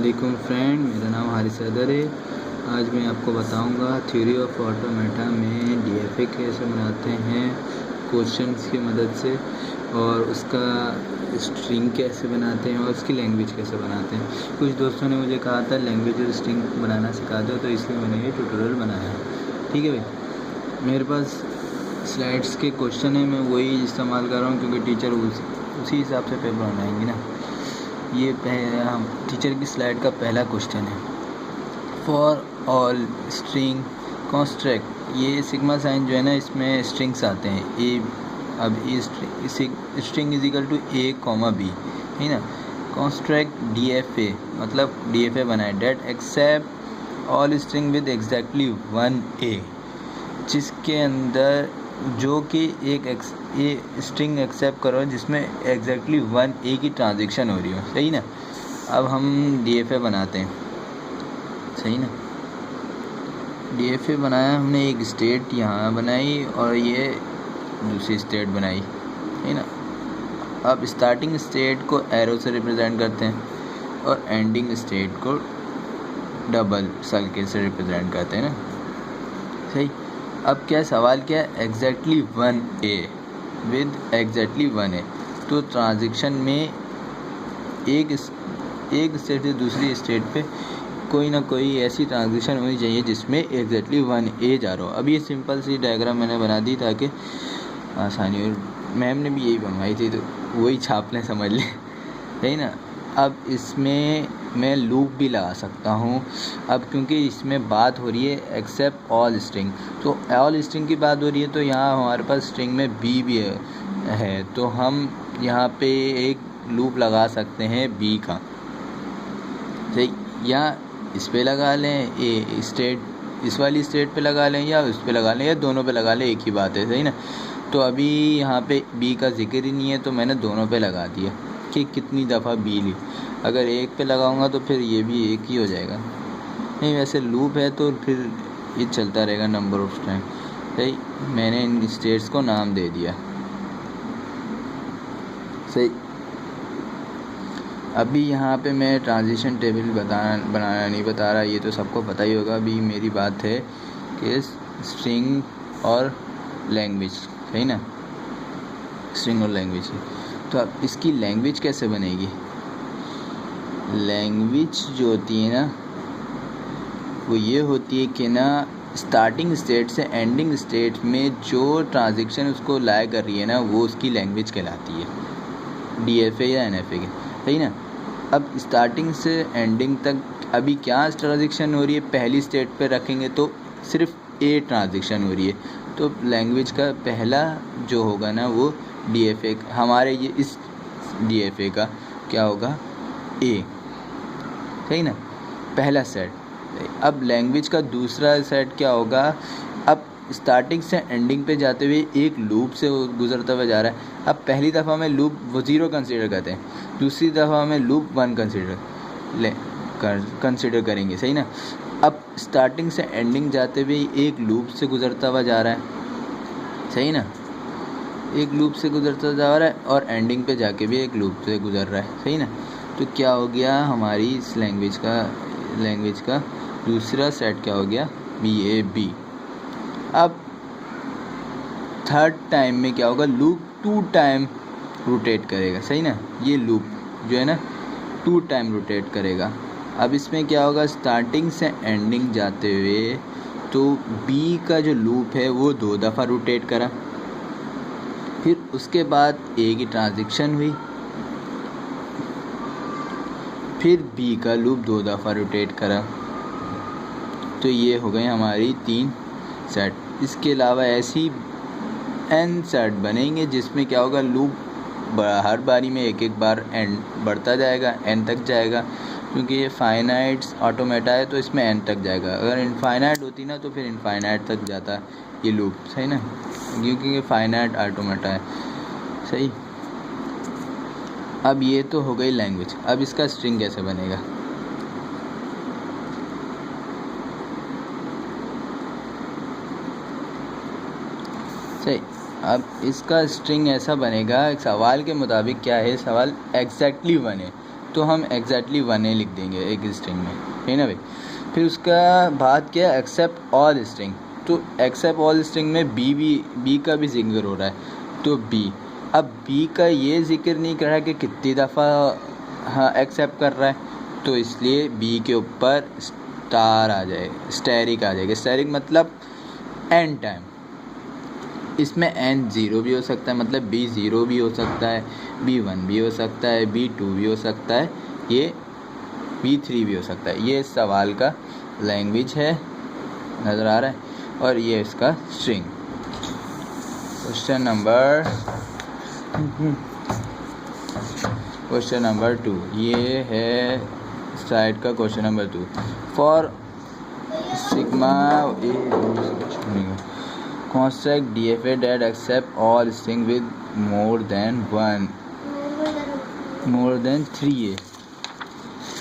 अस्सलामुअलैकुम फ्रेंड, मेरा नाम हारिस हैदर है। आज मैं आपको बताऊंगा थ्योरी ऑफ ऑटोमेटा में डीएफए कैसे बनाते हैं क्वेश्चंस की मदद से, और उसका स्ट्रिंग कैसे बनाते हैं और उसकी लैंग्वेज कैसे बनाते हैं। कुछ दोस्तों ने मुझे कहा था लैंग्वेज और स्ट्रिंग बनाना सिखा दो, तो इसलिए मैंने ये ट्यूटोरियल बनाया है। ठीक है भाई, मेरे पास स्लाइड्स के क्वेश्चन है, मैं वही इस्तेमाल कर रहा हूँ क्योंकि टीचर उसी हिसाब से पेपर बनाएंगे ना। ये हम टीचर की स्लाइड का पहला क्वेश्चन है, फॉर ऑल स्ट्रिंग कॉन्स्ट्रैक्ट। ये सिग्मा साइन जो है ना, इसमें स्ट्रिंग्स आते हैं ए। अब a string is equal to A comma B, है ना। कॉन्स्ट्रैक्ट डी एफ ए, मतलब डी एफ ए बनाए that accept all string with exactly one A, जिसके अंदर जो कि एक स्ट्रिंग एक्सेप्ट करो जिसमें एग्जैक्टली वन ए की ट्रांजेक्शन हो रही हो, सही ना। अब हम डीएफए बनाते हैं, सही ना। डीएफए बनाया हमने, एक स्टेट यहाँ बनाई और ये दूसरी स्टेट बनाई, है ना। अब स्टार्टिंग स्टेट को एरो से रिप्रेजेंट करते हैं और एंडिंग स्टेट को डबल सर्किल से रिप्रेजेंट करते हैं ना, सही। अब क्या सवाल क्या है, exactly one A with exactly one A. तो ट्रांजेक्शन में एक स्टेट से दूसरी स्टेट पे कोई ना कोई ऐसी ट्रांजेक्शन होनी चाहिए जिसमें एग्जैक्टली वन ए जा रहा हो। अब ये सिंपल सी डायग्राम मैंने बना दी ताकि आसानी हो। मैम ने भी यही बनवाई थी तो वही छाप लें, समझ लें, सही ना। अब इसमें मैं लूप भी लगा सकता हूँ। अब क्योंकि इसमें बात हो रही है एक्सेप्ट ऑल स्ट्रिंग, तो ऑल स्ट्रिंग की बात हो रही है, तो यहाँ हमारे पास स्ट्रिंग में बी भी है, तो हम यहाँ पे एक लूप लगा सकते हैं बी का, सही। या इस पे लगा लें, ए स्टेट इस वाली स्टेट पे लगा लें, या उस पे लगा लें, या दोनों पे लगा लें, एक ही बात है, सही ना। तो अभी यहाँ पे बी का जिक्र ही नहीं है, तो मैंने दोनों पे लगा दिया कि कितनी दफ़ा बी ली। अगर एक पे लगाऊंगा तो फिर ये भी एक ही हो जाएगा। नहीं, वैसे लूप है तो फिर ये चलता रहेगा नंबर ऑफ टाइम, सही। मैंने इन स्टेट्स को नाम दे दिया, सही। अभी यहाँ पे मैं ट्रांजिशन टेबल बनाना नहीं बता रहा, ये तो सबको पता ही होगा। अभी मेरी बात है कि स्ट्रिंग और लैंग्वेज, सही ना, स्ट्रिंग और लैंग्वेज। तो अब इसकी लैंग्वेज कैसे बनेगी। लैंग्वेज जो होती है ना, वो ये होती है कि ना स्टार्टिंग स्टेट से एंडिंग स्टेट में जो ट्रांजेक्शन उसको लाया कर रही है ना, वो उसकी लैंग्वेज कहलाती है, डीएफए या एनएफए के, सही ना। अब स्टार्टिंग से एंडिंग तक अभी क्या ट्रांजेक्शन हो रही है, पहली स्टेट पे रखेंगे तो सिर्फ ए ट्रांजेक्शन हो रही है, तो लैंग्वेज का पहला जो होगा ना वो डीएफए, हमारे ये इस डीएफए का क्या होगा, ए, सही ना, पहला सेट। अब लैंग्वेज का दूसरा सेट क्या होगा, अब स्टार्टिंग से एंडिंग पे जाते हुए एक लूप से गुजरता हुआ जा रहा है। अब पहली दफ़ा में लूप वो 0 कंसीडर करते हैं, दूसरी दफ़ा में लूप 1 कंसीडर करेंगे, सही ना। अब स्टार्टिंग से एंडिंग जाते हुए एक लूप से गुजरता हुआ जा रहा है, सही ना, एक लूप से गुजरता जा रहा है, और एंडिंग पे जाके भी एक लूप से गुजर रहा है, सही ना। तो क्या हो गया, हमारी इस लैंग्वेज का दूसरा सेट क्या हो गया, बी। अब थर्ड टाइम में क्या होगा, लूप 2 टाइम रोटेट करेगा, सही ना। ये लूप जो है ना 2 टाइम रोटेट करेगा। अब इसमें क्या होगा, स्टार्टिंग से एंडिंग जाते हुए तो बी का जो लूप है वो 2 दफ़ा रोटेट करा, फिर उसके बाद ए की ट्रांजेक्शन हुई, फिर बी का लूप 2 दफ़ा रोटेट करा। तो ये हो गए हमारी 3 सेट। इसके अलावा ऐसी n सेट बनेंगे जिसमें क्या होगा, लूप हर बारी में एक बार एंड बढ़ता जाएगा, n तक जाएगा। क्योंकि ये फाइनाइट ऑटोमेटा है तो इसमें n तक जाएगा। अगर इनफाइनाइट होती ना तो फिर इनफाइनाइट तक जाता ये लूप, सही ना, क्योंकि ये फाइनाइट ऑटोमेटा है, सही। अब ये तो हो गई लैंग्वेज। अब इसका स्ट्रिंग कैसे बनेगा, सही। अब इसका स्ट्रिंग ऐसा बनेगा, सवाल के मुताबिक क्या है, सवाल एग्जैक्टली वन है, तो हम एग्जैक्टली 1A लिख देंगे एक स्ट्रिंग में, है ना भाई। फिर उसका बाद क्या है, एक्सेप्ट ऑल स्ट्रिंग। तो एक्सेप्ट ऑल स्ट्रिंग में बी का भी जिक्र हो रहा है, तो बी। अब बी का ये जिक्र नहीं कर रहा है कि कितनी दफ़ा हाँ एक्सेप्ट कर रहा है, तो इसलिए बी के ऊपर स्टार आ जाएगा, स्टैरिक आ जाएगा। स्टैरिक मतलब एन टाइम। इसमें एन 0 भी हो सकता है, मतलब बी 0 भी हो सकता है, बी 1 भी हो सकता है, बी 2 भी हो सकता है, ये बी 3 भी हो सकता है। ये इस सवाल का लैंग्वेज है, नज़र आ रहा है, और ये इसका स्ट्रिंग। क्वेश्चन नंबर 2, ये है साइड का question number 2। For sigma construct DFA that accept all string with more than 3A।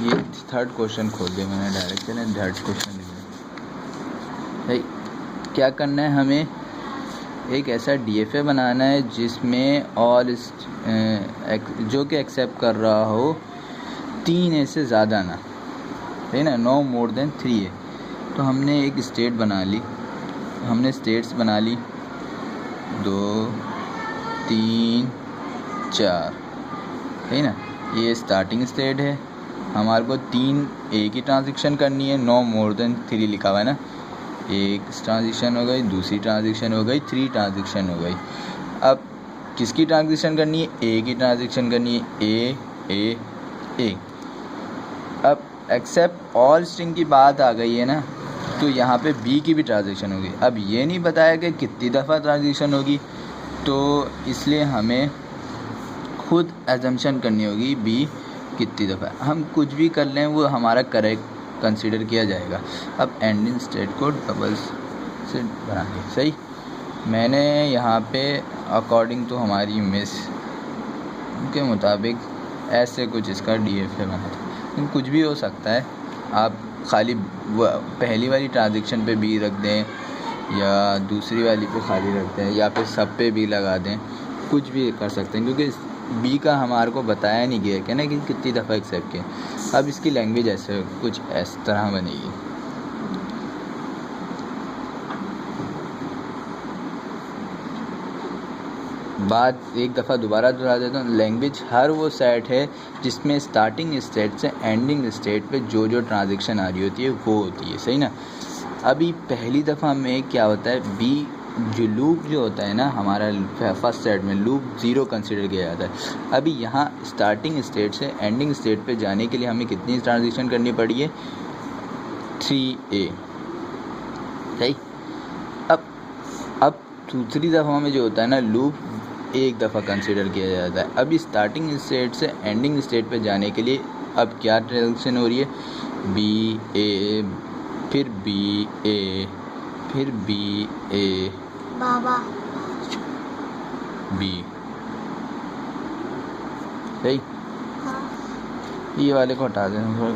ये थर्ड क्वेश्चन खोल दिया मैंने डायरेक्ट, चलें थर्ड क्वेश्चन लिख रहे। क्या करना है, हमें एक ऐसा DFA बनाना है जिसमें ऑल जो कि एक्सेप्ट कर रहा हो 3A से ज़्यादा ना, है ना, नो मोर देन 3A। तो हमने एक स्टेट बना ली, हमने स्टेट्स बना ली 2 3 4, है ना। ये स्टार्टिंग स्टेट है, हमारे को 3A की ट्रांजेक्शन करनी है, नो मोर देन 3 लिखा हुआ है ना। एक ट्रांजेक्शन हो गई, दूसरी ट्रांजेक्शन हो गई, 3 ट्रांजेक्शन हो गई। अब किसकी ट्रांजेक्शन करनी है, ए की ट्रांजेक्शन करनी है, ए। अब एक्सेप्ट ऑल स्ट्रिंग की बात आ गई है ना, तो यहाँ पे बी की भी ट्रांजेक्शन होगी। अब ये नहीं बताया कि कितनी दफ़ा ट्रांजेक्शन होगी, तो इसलिए हमें खुद एजम्पशन करनी होगी बी कितनी दफ़ा। हम कुछ भी कर लें वो हमारा करेक्ट कंसीडर किया जाएगा। अब एंडिंग स्टेट को डबल से बनाएंगे, सही। मैंने यहाँ पे अकॉर्डिंग टू हमारी मिस के मुताबिक ऐसे कुछ इसका DFA बना था, कुछ भी हो सकता है। आप खाली पहली वाली ट्रांजेक्शन पे बी रख दें, या दूसरी वाली पे खाली रख दें, या फिर सब पे बी लगा दें, कुछ भी कर सकते हैं, क्योंकि बी का हमारे को बताया नहीं गया है ना कि कितनी दफ़ा एक्सेप्ट किया। अब इसकी लैंग्वेज ऐसे कुछ इस तरह बनेगी। बात एक दफ़ा दोबारा दोहरा देता हूँ। लैंग्वेज हर वो सेट है जिसमें स्टार्टिंग स्टेट से एंडिंग स्टेट पे जो ट्रांजेक्शन आ रही होती है वो होती है, सही ना। अभी पहली दफ़ा में क्या होता है, बी जो लूप जो होता है ना हमारा फर्स्ट स्टेट में, लूप 0 कंसीडर किया जाता है। अभी यहाँ स्टार्टिंग स्टेट से एंडिंग स्टेट पे जाने के लिए हमें कितनी ट्रांजेक्शन करनी पड़ी है, 3A, सही। अब दूसरी दफ़ा में जो होता है ना, लूप एक दफ़ा कंसीडर किया जाता है। अभी स्टार्टिंग स्टेट से एंडिंग स्टेट पे जाने के लिए अब क्या ट्रांजेक्शन हो रही है, BA, फिर BA, फिर BA, बाबा B, सही। हाँ। ये वाले को हटा देना, थोड़ा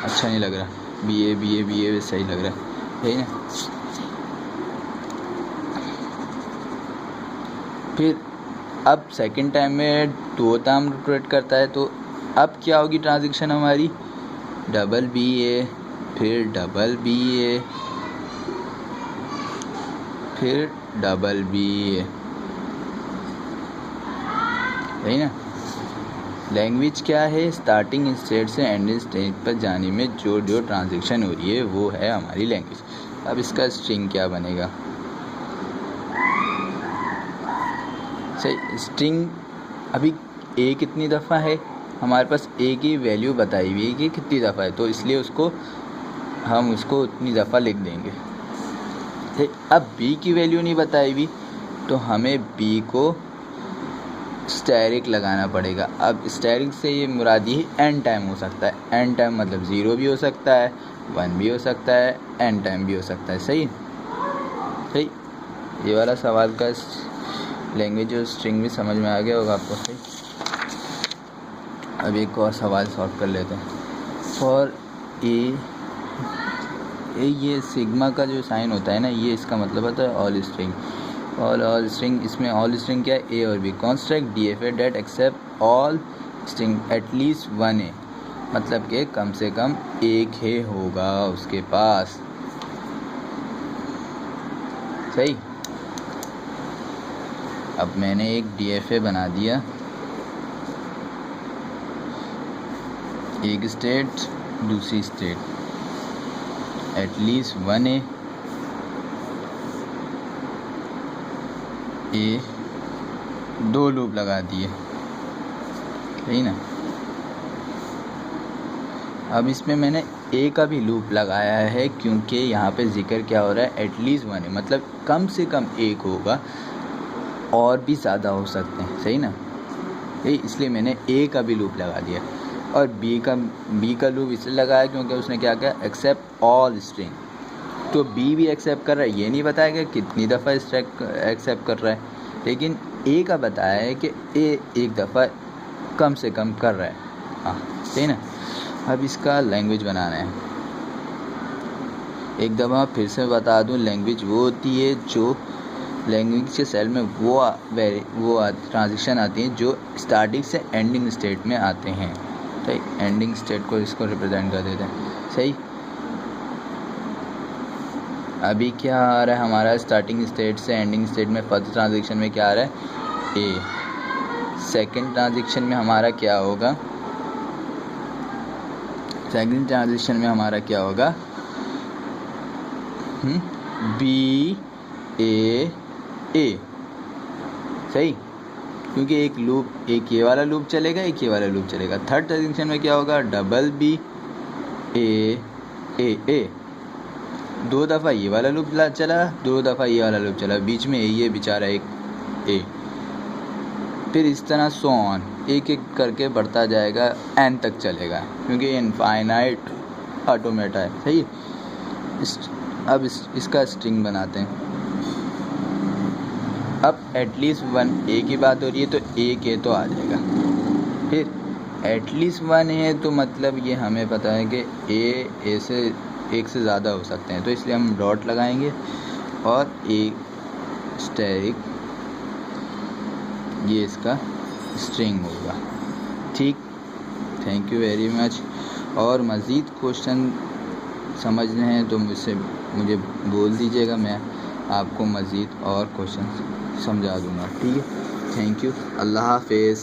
अच्छा नहीं लग रहा। BA सही लग रहा है ना। फिर अब सेकंड टाइम में 2 टाइम रोटेट करता है, तो अब क्या होगी ट्रांजेक्शन हमारी, डबल BA, फिर डबल BA, फिर डबल BA, सही ना। लैंग्वेज क्या है, स्टार्टिंग स्टेट से एंडिंग स्टेट पर जाने में जो ट्रांजेक्शन हो रही है वो है हमारी लैंग्वेज। अब इसका स्ट्रिंग क्या बनेगा, सही। स्ट्रिंग अभी A कितनी दफ़ा है, हमारे पास A की वैल्यू बताई हुई है कि कितनी दफ़ा है, तो इसलिए हम उसको उतनी दफ़ा लिख देंगे। अब B की वैल्यू नहीं बताई हुई, तो हमें B को स्टैरिक लगाना पड़ेगा। अब स्टैरिक से ये मुरादी एन टाइम हो सकता है। एन टाइम मतलब 0 भी हो सकता है, 1 भी हो सकता है, एन टाइम भी हो सकता है, सही। ये वाला सवाल का लैंग्वेज और स्ट्रिंग भी समझ में आ गया होगा आपको, सही। अब एक और सवाल सॉल्व कर लेते हैं। फॉर ए, ये सिग्मा का जो साइन होता है ना, ये इसका मतलब होता है ऑल स्ट्रिंग। ऑल स्ट्रिंग, इसमें ऑल स्ट्रिंग क्या है, A और B। Construct DFA that accept all string at least 1 है, मतलब कि कम से कम एक है होगा उसके पास। सही। अब मैंने एक DFA बना दिया, एक स्टेट दूसरी स्टेट, एटलीस्ट 1 है, ए 2 लूप लगा दिए, सही ना। अब इसमें मैंने ए का भी लूप लगाया है क्योंकि यहाँ पे जिक्र क्या हो रहा है, एटलीस्ट 1 है, मतलब कम से कम एक होगा, और भी ज़्यादा हो सकते हैं, सही ना। यही इसलिए मैंने ए का भी लूप लगा दिया। और बी का लूप इसलिए लगाया क्योंकि उसने क्या किया, एक्सेप्ट ऑल स्ट्रिंग। तो बी भी एक्सेप्ट कर रहा है, ये नहीं बताया कि कितनी दफ़ा स्ट्रिंग एक्सेप्ट कर रहा है, लेकिन ए का बताया है कि ए एक दफ़ा कम से कम कर रहा है। हाँ, सही ना। अब इसका लैंग्वेज बनाना है। एक दफ़ा फिर से बता दूं, लैंग्वेज वो होती है जो लैंग्वेज के सेल में वो ट्रांजिशन आती हैं जो स्टार्टिंग से एंडिंग स्टेट में आते हैं। सही, एंडिंग स्टेट को इसको रिप्रेजेंट कर देते हैं। सही। अभी क्या आ रहा है हमारा, स्टार्टिंग स्टेट से एंडिंग स्टेट में फर्स्ट ट्रांजिशन में क्या आ रहा है, ए। सेकंड ट्रांजिशन में हमारा क्या होगा, सेकंड ट्रांजिशन में हमारा क्या होगा, बी ए ए। सही, क्योंकि एक ये वाला लूप चलेगा, एक ये वाला लूप चलेगा। थर्ड ट्रांजिशन में क्या होगा, डबल बी ए ए ए। 2 दफ़ा ये वाला लूप चला, 2 दफ़ा ये वाला लूप चला, बीच में ये बेचारा एक ए। फिर इस तरह सो ऑन, एक एक करके बढ़ता जाएगा, एन तक चलेगा, क्योंकि इनफाइनाइट ऑटोमेटा है। सही। अब इसका स्ट्रिंग बनाते हैं। अब एटलीस्ट 1 ए की बात हो रही है तो एक ए तो आ जाएगा। फिर एटलीस्ट 1 है तो मतलब ये हमें पता है कि ए से एक से ज़्यादा हो सकते हैं, तो इसलिए हम डॉट लगाएंगे और एक स्टैटिक, ये इसका स्ट्रिंग होगा। ठीक, थैंक यू वेरी मच। और मज़ीद क्वेश्चन समझने हैं तो मुझे बोल दीजिएगा, मैं आपको मज़ीद और क्वेश्चन समझा दूँगा। ठीक है, थैंक यू, अल्लाह हाफ़िज़।